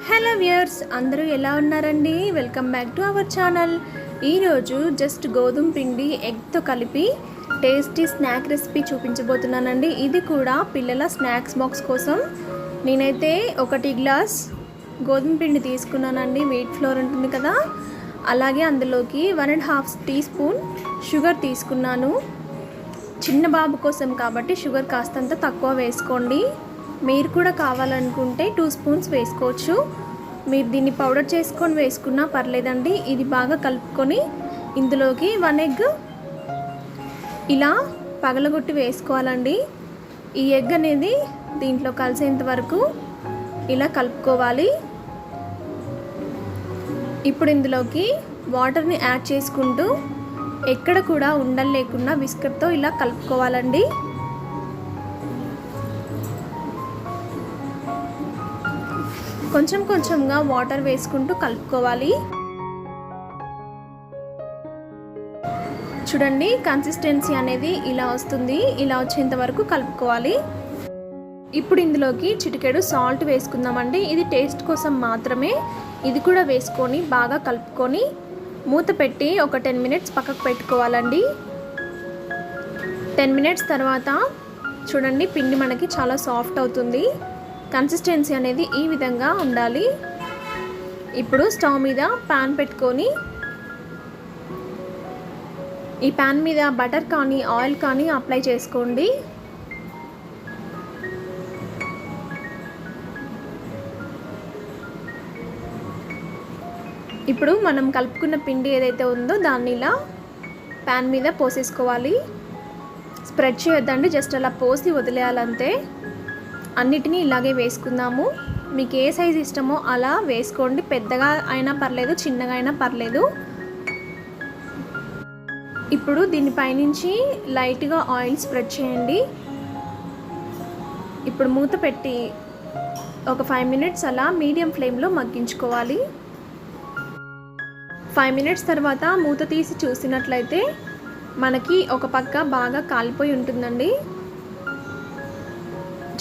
Hello viewers, అందరూ ఎలా ఉన్నారండి? Welcome back to our channel. ఈరోజు జస్ట్ గోధుమ పిండి ఎగ్తో కలిపి టేస్టీ స్నాక్ రెసిపీ చూపించబోతున్నానండి. ఇది కూడా పిల్లల స్నాక్స్ బాక్స్ కోసం. నేనైతే 1 గ్లాస్ గోధుమ పిండి తీసుకున్నానండి. వీట్ ఫ్లోర్ ఉంటుంది కదా, అలాగే అందులోకి 1.5 టీ స్పూన్ షుగర్ తీసుకున్నాను. చిన్న బాబు కోసం కాబట్టి షుగర్ కాస్తంత తక్కువ వేసుకోండి. మీరు కూడా కావాలనుకుంటే 2 స్పూన్స్ వేసుకోవచ్చు. మీరు దీన్ని పౌడర్ చేసుకొని వేసుకున్నా పర్లేదండి. ఇది బాగా కలుపుకొని ఇందులోకి 1 ఎగ్ ఇలా పగలగొట్టి వేసుకోవాలండి. ఈ ఎగ్ అనేది దీంట్లో కలిసేంత వరకు ఇలా కలుపుకోవాలి. ఇప్పుడు ఇందులోకి వాటర్ని యాడ్ చేసుకుంటూ ఎక్కడ కూడా ఉండలు లేకుండా విస్కర్తో ఇలా కలుపుకోవాలండి. కొంచెం కొంచెంగా వాటర్ వేసుకుంటూ కలుపుకోవాలి. చూడండి, కన్సిస్టెన్సీ అనేది ఇలా వస్తుంది. ఇలా వచ్చేంత వరకు కలుపుకోవాలి. ఇప్పుడు ఇందులోకి చిటికెడు సాల్ట్ వేసుకుందామండి. ఇది టేస్ట్ కోసం మాత్రమే. ఇది కూడా వేసుకొని బాగా కలుపుకొని మూత పెట్టి ఒక 10 మినిట్స్ పక్కకు పెట్టుకోవాలండి. 10 మినిట్స్ తర్వాత చూడండి, పిండి మనకి చాలా సాఫ్ట్ అవుతుంది. కన్సిస్టెన్సీ అనేది ఈ విధంగా ఉండాలి. ఇప్పుడు స్టవ్ మీద పాన్ పెట్టుకొని ఈ పాన్ మీద బటర్ కానీ ఆయిల్ కానీ అప్లై చేసుకోండి. ఇప్పుడు మనం కలుపుకున్న పిండి ఏదైతే ఉందో దాన్ని ఇలా పాన్ మీద పోసేసుకోవాలి. స్ప్రెడ్ చేయొద్దండి, జస్ట్ అలా పోసి వదిలేయాలంతే. అన్నిటినీ ఇలాగే వేసుకుందాము. మీకు ఏ సైజు ఇష్టమో అలా వేసుకోండి. పెద్దగా అయినా పర్లేదు, చిన్నగా అయినా పర్లేదు. ఇప్పుడు దీనిపైనుంచి లైట్గా ఆయిల్ స్ప్రెడ్ చేయండి. ఇప్పుడు మూత పెట్టి ఒక 5 మినిట్స్ అలా మీడియం ఫ్లేమ్లో మగ్గించుకోవాలి. 5 మినిట్స్ తర్వాత మూత తీసి చూసినట్లయితే మనకి ఒక పక్క బాగా కాలిపోయి ఉంటుందండి.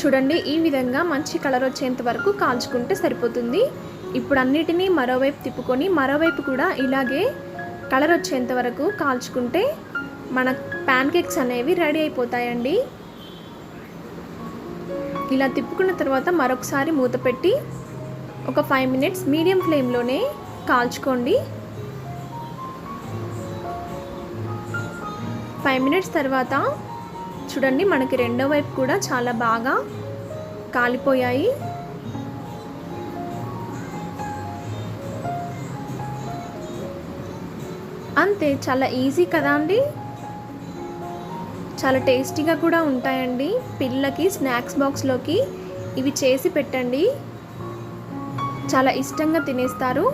చూడండి, ఈ విధంగా మంచి కలర్ వచ్చేంత వరకు కాల్చుకుంటే సరిపోతుంది. ఇప్పుడు అన్నిటినీ మరోవైపు తిప్పుకొని మరోవైపు కూడా ఇలాగే కలర్ వచ్చేంత వరకు కాల్చుకుంటే మన ప్యాన్ కేక్స్ అనేవి రెడీ అయిపోతాయండి. ఇలా తిప్పుకున్న తర్వాత మరొకసారి మూత పెట్టి ఒక 5 మినిట్స్ మీడియం ఫ్లేమ్లోనే కాల్చుకోండి. 5 మినిట్స్ తర్వాత చూడండి, మనకి రెండో వైపు కూడా చాలా బాగా కాలిపోయాయి. అంతే, చాలా ఈజీ కదా అండి. చాలా టేస్టీగా కూడా ఉంటాయండి. పిల్లలకి స్నాక్స్ బాక్స్లోకి ఇవి చేసి పెట్టండి, చాలా ఇష్టంగా తినేస్తారు.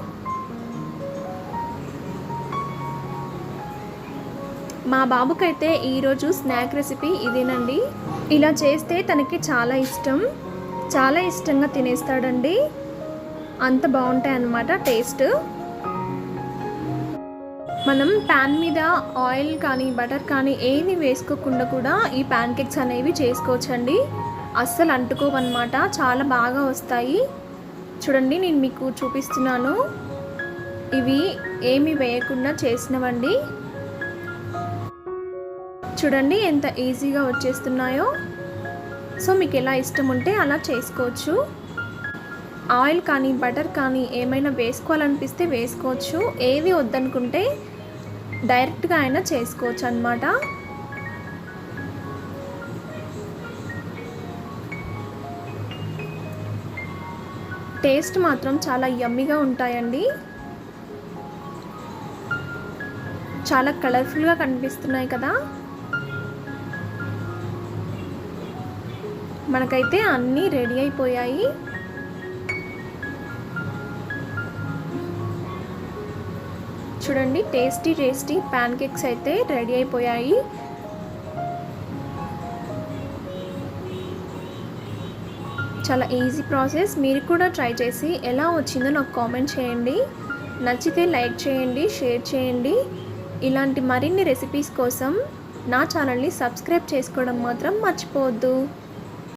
మా బాబుకైతే ఈరోజు స్నాక్ రెసిపీ ఇదేనండి. ఇలా చేస్తే తనకి చాలా ఇష్టం, చాలా ఇష్టంగా తినేస్తాడండి. అంత బాగుంటాయి అన్నమాట టేస్ట్. మనం ప్యాన్ మీద ఆయిల్ కానీ బటర్ కానీ ఏది వేసుకోకుండా కూడా ఈ ప్యాన్ కేక్స్ అనేవి చేసుకోవచ్చండి. అస్సలు అంటుకోవన్నమాట, చాలా బాగా వస్తాయి. చూడండి, నేను మీకు చూపిస్తున్నాను. ఇవి ఏమి వేయకుండా చేసినవండి. చూడండి ఎంత ఈజీగా వచ్చేస్తున్నాయో. సో మీకు ఎలా ఇష్టం ఉంటే అలా చేసుకోవచ్చు. ఆయిల్ కానీ బటర్ కానీ ఏమైనా వేసుకోవాలనిపిస్తే వేసుకోవచ్చు. ఏది వద్దనుకుంటే డైరెక్ట్గా అయినా చేసుకోవచ్చు అన్నమాట. టేస్ట్ మాత్రం చాలా యమ్మీగా ఉంటాయండి. చాలా కలర్ఫుల్గా కనిపిస్తున్నాయి కదా. మనకైతే అన్నీ రెడీ అయిపోయాయి. చూడండి, టేస్టీ టేస్టీ ప్యాన్ కేక్స్ అయితే రెడీ అయిపోయాయి. చాలా ఈజీ ప్రాసెస్. మీరు కూడా ట్రై చేసి ఎలా వచ్చిందో నాకు కామెంట్ చేయండి. నచ్చితే లైక్ చేయండి, షేర్ చేయండి. ఇలాంటి మరిన్ని రెసిపీస్ కోసం నా ఛానల్ని సబ్స్క్రైబ్ చేసుకోవడం మాత్రం మర్చిపోవద్దు.